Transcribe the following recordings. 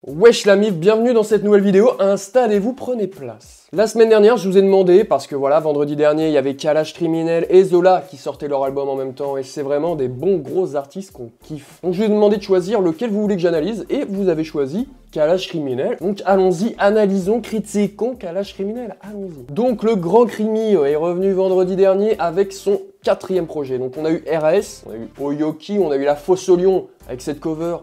Wesh la mif, bienvenue dans cette nouvelle vidéo, installez-vous, prenez place. La semaine dernière, je vous ai demandé, parce que voilà, vendredi dernier, il y avait Kalash Criminel et Zola qui sortaient leur album en même temps, et c'est vraiment des bons gros artistes qu'on kiffe. Donc je vous ai demandé de choisir lequel vous voulez que j'analyse, et vous avez choisi Kalash Criminel. Donc allons-y, analysons, critiquons Kalash Criminel, allons-y. Donc le grand Crimi est revenu vendredi dernier avec son 4e projet. Donc on a eu RAS, on a eu Oyoki, on a eu La Fosse au Lion avec cette cover.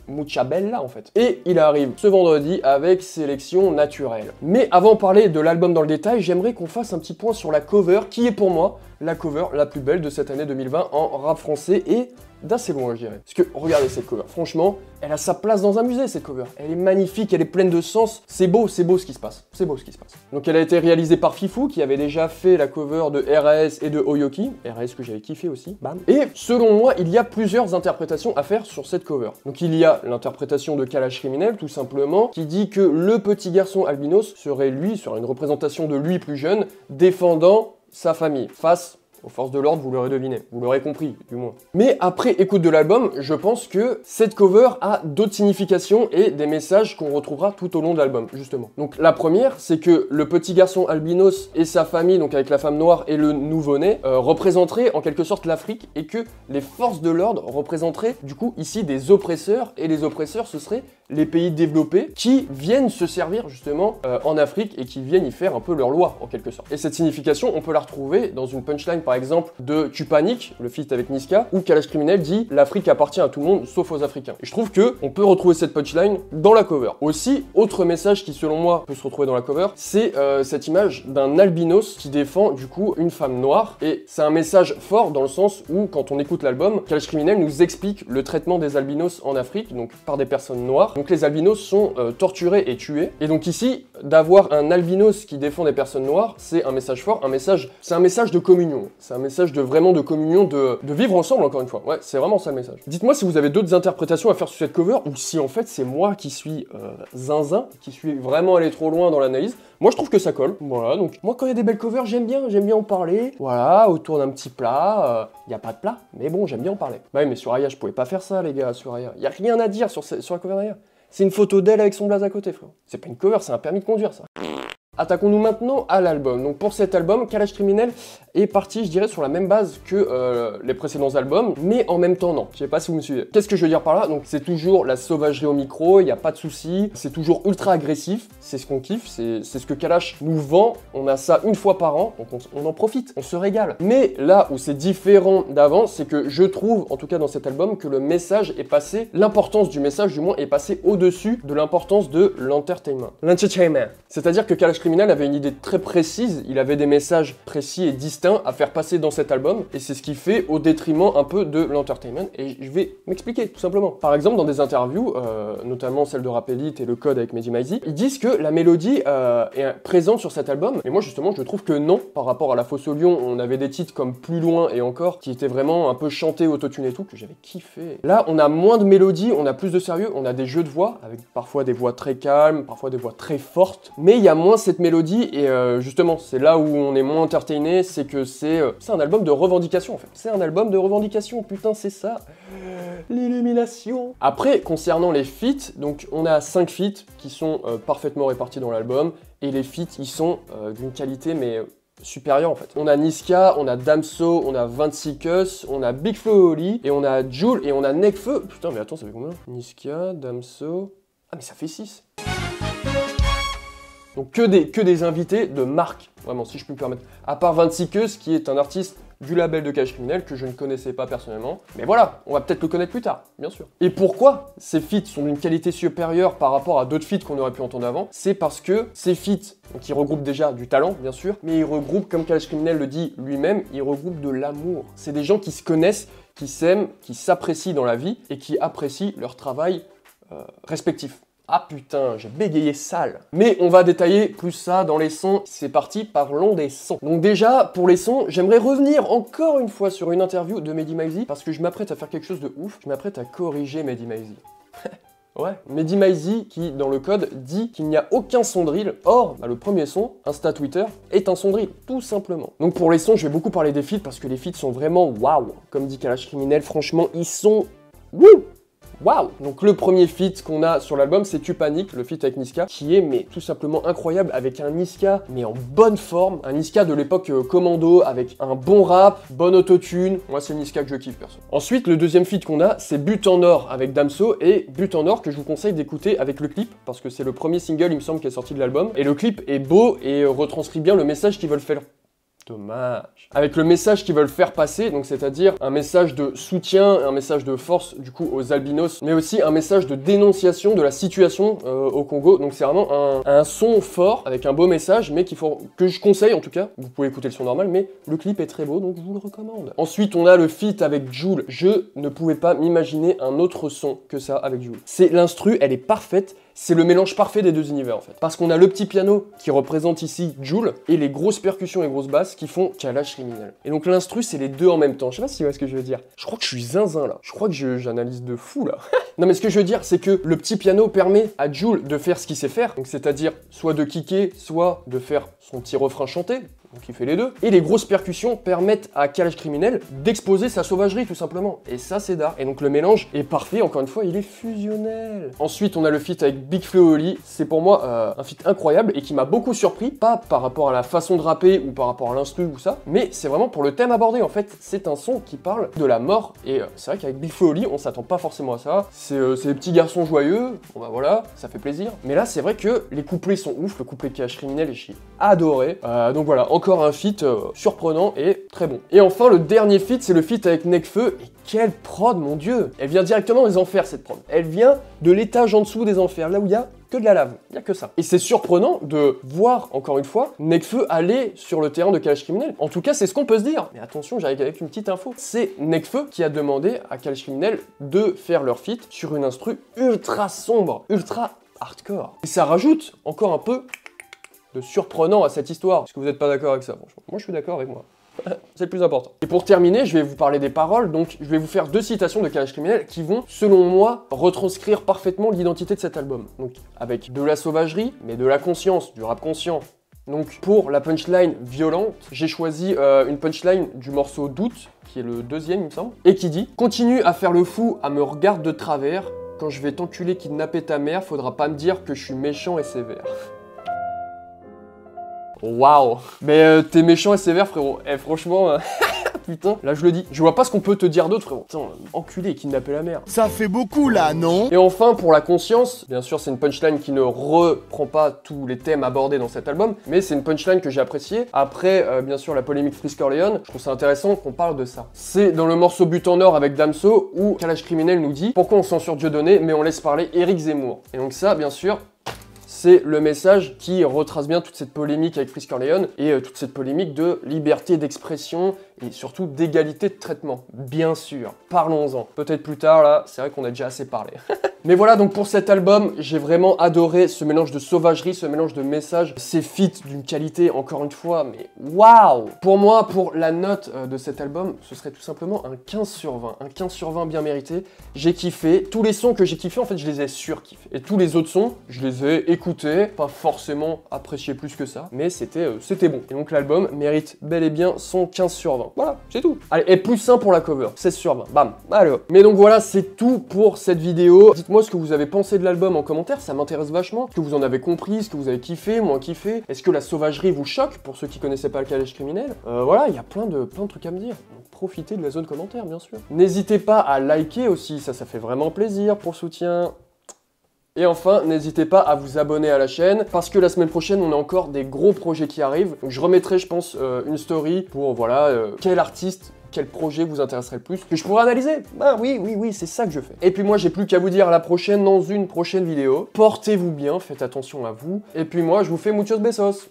Mucha bella en fait. Et il arrive ce vendredi avec Sélection Naturelle. Mais avant de parler de l'album dans le détail, j'aimerais qu'on fasse un petit point sur la cover, qui est pour moi la cover la plus belle de cette année 2020 en rap français et d'assez loin je dirais. Parce que regardez cette cover, franchement, elle a sa place dans un musée cette cover. Elle est magnifique, elle est pleine de sens, c'est beau ce qui se passe. C'est beau ce qui se passe. Donc elle a été réalisée par Fifou qui avait déjà fait la cover de RAS et de Oyoki. RAS que j'avais kiffé aussi, bam. Et selon moi, il y a plusieurs interprétations à faire sur cette cover. Donc il y a l'interprétation de Kalash Criminel tout simplement, qui dit que le petit garçon albinos serait une représentation de lui plus jeune, défendant sa famille face aux forces de l'ordre, vous l'aurez deviné, vous l'aurez compris, du moins. Mais après écoute de l'album, je pense que cette cover a d'autres significations et des messages qu'on retrouvera tout au long de l'album, justement. Donc la première, c'est que le petit garçon albinos et sa famille, donc avec la femme noire et le nouveau-né, représenteraient en quelque sorte l'Afrique et que les forces de l'ordre représenteraient du coup ici des oppresseurs, et les oppresseurs ce seraient les pays développés qui viennent se servir justement en Afrique et qui viennent y faire un peu leur loi en quelque sorte. Et cette signification, on peut la retrouver dans une punchline par exemple de Tupanik, le feat avec Niska, où Kalash Criminel dit « L'Afrique appartient à tout le monde sauf aux Africains ». Et je trouve que on peut retrouver cette punchline dans la cover. Aussi, autre message qui selon moi peut se retrouver dans la cover, c'est cette image d'un albinos qui défend du coup une femme noire. Et c'est un message fort dans le sens où quand on écoute l'album, Kalash Criminel nous explique le traitement des albinos en Afrique, donc par des personnes noires. Donc les albinos sont torturés et tués. Et donc ici, d'avoir un albinos qui défend des personnes noires, c'est un message fort, c'est un message de communion. C'est un message vraiment de communion, de vivre ensemble encore une fois. Ouais, c'est vraiment ça le message. Dites-moi si vous avez d'autres interprétations à faire sur cette cover, ou si en fait c'est moi qui suis zinzin, qui suis vraiment allé trop loin dans l'analyse. Moi je trouve que ça colle. Voilà, donc moi quand il y a des belles covers, j'aime bien en parler. Voilà, autour d'un petit plat. Il n'y a pas de plat, mais bon, j'aime bien en parler. Bah oui, mais sur Aya, je pouvais pas faire ça les gars, sur Aya. Il n'y a rien à dire sur la cover d'Aya. C'est une photo d'elle avec son blaze à côté, frère. C'est pas une cover, c'est un permis de conduire, ça. Attaquons-nous maintenant à l'album. Donc pour cet album, Kalash Criminel est parti, je dirais, sur la même base que les précédents albums, mais en même temps non. Je sais pas si vous me suivez. Qu'est-ce que je veux dire par là? Donc c'est toujours la sauvagerie au micro, il n'y a pas de souci, c'est toujours ultra agressif, c'est ce qu'on kiffe, c'est ce que Kalash nous vend, on a ça une fois par an, donc on en profite, on se régale. Mais là où c'est différent d'avant, c'est que je trouve, en tout cas dans cet album, que le message est passé, l'importance du message du moins est passée au-dessus de l'importance de l'entertainment. L'entertainment. C'est-à-dire que Kalash Criminel avait une idée très précise, il avait des messages précis et distincts à faire passer dans cet album, et c'est ce qui fait au détriment un peu de l'entertainment, et je vais m'expliquer tout simplement. Par exemple, dans des interviews, notamment celle de Rap Elite et Le Code avec Mehdi Maizi, ils disent que la mélodie est présente sur cet album, et moi justement je trouve que non, par rapport à La Fosse au Lion, on avait des titres comme Plus Loin et encore, qui étaient vraiment un peu chantés autotune et tout, que j'avais kiffé. Là, on a moins de mélodie, on a plus de sérieux, on a des jeux de voix, avec parfois des voix très calmes, parfois des voix très fortes, mais il y a moins cette mélodie, et justement, c'est là où on est moins entertainé, c'est que c'est un album de revendication en fait. C'est un album de revendication, putain c'est ça, l'illumination. Après, concernant les feats, donc on a 5 feats qui sont parfaitement répartis dans l'album, et les feats ils sont d'une qualité mais supérieur en fait. On a Niska, on a Damso, on a 26 on a Big Flo et Oli, et on a Jul, et on a Nekfeu. Putain mais attends, ça fait combien? Niska, Damso... Ah mais ça fait 6. Donc que des invités de marque, vraiment, si je peux me permettre. À part 26 qui est un artiste du label de Kalash Criminel que je ne connaissais pas personnellement. Mais voilà, on va peut-être le connaître plus tard, bien sûr. Et pourquoi ces feats sont d'une qualité supérieure par rapport à d'autres feats qu'on aurait pu entendre avant? C'est parce que ces feats, donc ils regroupent déjà du talent, bien sûr, mais ils regroupent, comme Kalash Criminel le dit lui-même, ils regroupent de l'amour. C'est des gens qui se connaissent, qui s'aiment, qui s'apprécient dans la vie et qui apprécient leur travail respectif. Ah putain, j'ai bégayé sale. Mais on va détailler plus ça dans les sons. C'est parti, parlons des sons. Donc déjà, pour les sons, j'aimerais revenir encore une fois sur une interview de Mehdi Maizi, parce que je m'apprête à faire quelque chose de ouf. Je m'apprête à corriger Mehdi Maizi. Ouais, Mehdi Maizi qui, dans le code, dit qu'il n'y a aucun son drill. Or, le premier son, Insta Twitter, est un son drill, tout simplement. Donc pour les sons, je vais beaucoup parler des feats, parce que les feats sont vraiment waouh. Comme dit Kalash Criminel, franchement, ils sont... Wouh! Waouh! Donc le premier feat qu'on a sur l'album, c'est Tu Paniques, le feat avec Niska, qui est mais tout simplement incroyable, avec un Niska mais en bonne forme, un Niska de l'époque Commando, avec un bon rap, bonne autotune. Moi c'est le Niska que je kiffe perso. Ensuite le deuxième feat qu'on a, c'est But en or avec Damso, et But en or que je vous conseille d'écouter avec le clip, parce que c'est le premier single il me semble qui est sorti de l'album, et le clip est beau et retranscrit bien le message qu'ils veulent faire. Dommage. Avec le message qu'ils veulent faire passer, donc c'est-à-dire un message de soutien, un message de force du coup aux albinos, mais aussi un message de dénonciation de la situation au Congo. Donc c'est vraiment un son fort avec un beau message, mais que je conseille en tout cas. Vous pouvez écouter le son normal, mais le clip est très beau, donc je vous le recommande. Ensuite, on a le feat avec Jul. Je ne pouvais pas m'imaginer un autre son que ça avec Jul. C'est l'instru, elle est parfaite. C'est le mélange parfait des deux univers en fait. Parce qu'on a le petit piano qui représente ici Jul et les grosses percussions et grosses basses qui font Kalash Criminel. Et donc l'instru c'est les deux en même temps. Je sais pas si tu vois ce que je veux dire. Je crois que je suis zinzin là. Je crois que j'analyse de fou là. Non mais ce que je veux dire c'est que le petit piano permet à Jul de faire ce qu'il sait faire. Donc c'est-à-dire soit de kicker, soit de faire son petit refrain chanté. Donc il fait les deux. Et les grosses percussions permettent à Kalash Criminel d'exposer sa sauvagerie tout simplement. Et ça c'est d'art. Et donc le mélange est parfait, encore une fois, il est fusionnel. Ensuite on a le feat avec Big Flo et Oli. C'est pour moi un feat incroyable et qui m'a beaucoup surpris. Pas par rapport à la façon de rapper ou par rapport à l'instru ou ça, mais c'est vraiment pour le thème abordé en fait. C'est un son qui parle de la mort. Et c'est vrai qu'avec Big Flo et Oli, on s'attend pas forcément à ça. C'est des petits garçons joyeux. Bon bah voilà, ça fait plaisir. Mais là c'est vrai que les couplets sont ouf. Le couplet de Kalash Criminel est adoré. Donc voilà, encore un feat surprenant et très bon. Et enfin, le dernier feat, c'est le feat avec Nekfeu. Et quelle prod, mon dieu! Elle vient directement des enfers, cette prod. Elle vient de l'étage en dessous des enfers, là où il y a que de la lave. Il n'y a que ça. Et c'est surprenant de voir, encore une fois, Nekfeu aller sur le terrain de Kalash Criminel. En tout cas, c'est ce qu'on peut se dire. Mais attention, j'arrive avec une petite info. C'est Nekfeu qui a demandé à Kalash Criminel de faire leur feat sur une instru ultra sombre, ultra hardcore. Et ça rajoute encore un peu de surprenant à cette histoire. Est-ce que vous n'êtes pas d'accord avec ça, franchement? Moi, je suis d'accord avec moi. C'est le plus important. Et pour terminer, je vais vous parler des paroles. Donc, je vais vous faire deux citations de Kalash Criminel qui vont, selon moi, retranscrire parfaitement l'identité de cet album. Donc, avec de la sauvagerie, mais de la conscience, du rap conscient. Donc, pour la punchline violente, j'ai choisi une punchline du morceau Doute, qui est le deuxième, il me semble, et qui dit « Continue à faire le fou, à me regarder de travers. Quand je vais t'enculer, kidnapper ta mère, faudra pas me dire que je suis méchant et sévère. » Waouh! Mais t'es méchant et sévère, frérot. Eh, franchement, putain, là je le dis. Je vois pas ce qu'on peut te dire d'autre, frérot. Putain, enculé et kidnapper la mère. Ça fait beaucoup là, non? Et enfin, pour la conscience, bien sûr, c'est une punchline qui ne reprend pas tous les thèmes abordés dans cet album, mais c'est une punchline que j'ai appréciée. Après, bien sûr, la polémique Frisk Orleans, je trouve ça intéressant qu'on parle de ça. C'est dans le morceau But en or avec Damso, où Kalash Criminel nous dit « Pourquoi on censure Dieudonné, mais on laisse parler Éric Zemmour ?» Et donc ça, bien sûr, c'est le message qui retrace bien toute cette polémique avec Frisk Orleans et toute cette polémique de liberté d'expression et surtout d'égalité de traitement. Bien sûr, parlons-en. Peut-être plus tard, là, c'est vrai qu'on a déjà assez parlé. Mais voilà, donc pour cet album, j'ai vraiment adoré ce mélange de sauvagerie, ce mélange de messages, ces feats d'une qualité, encore une fois, mais waouh! Pour moi, pour la note de cet album, ce serait tout simplement un 15 sur 20. Un 15 sur 20 bien mérité. J'ai kiffé. Tous les sons que j'ai kiffés, en fait, je les ai surkiffés. Et tous les autres sons, je les ai écoutés, pas forcément appréciés plus que ça, mais c'était bon. Et donc l'album mérite bel et bien son 15 sur 20. Voilà, c'est tout. Allez, et plus 1 pour la cover, 16 sur 20. Bam, allez hop. Mais donc voilà, c'est tout pour cette vidéo. Dites-moi ce que vous avez pensé de l'album en commentaire, ça m'intéresse vachement. Ce que vous en avez compris, ce que vous avez kiffé, moins kiffé. Est-ce que la sauvagerie vous choque, pour ceux qui connaissaient pas le Kalash Criminel? Voilà, il y a plein de trucs à me dire. Donc, profitez de la zone commentaire, bien sûr. N'hésitez pas à liker aussi, ça fait vraiment plaisir pour le soutien. Et enfin, n'hésitez pas à vous abonner à la chaîne, parce que la semaine prochaine, on a encore des gros projets qui arrivent. Donc je remettrai, je pense, une story pour, voilà, quel artiste, quel projet vous intéresserait le plus, que je pourrais analyser. Bah oui, c'est ça que je fais. Et puis moi, j'ai plus qu'à vous dire à la prochaine dans une prochaine vidéo. Portez-vous bien, faites attention à vous. Et puis moi, je vous fais muchos besos.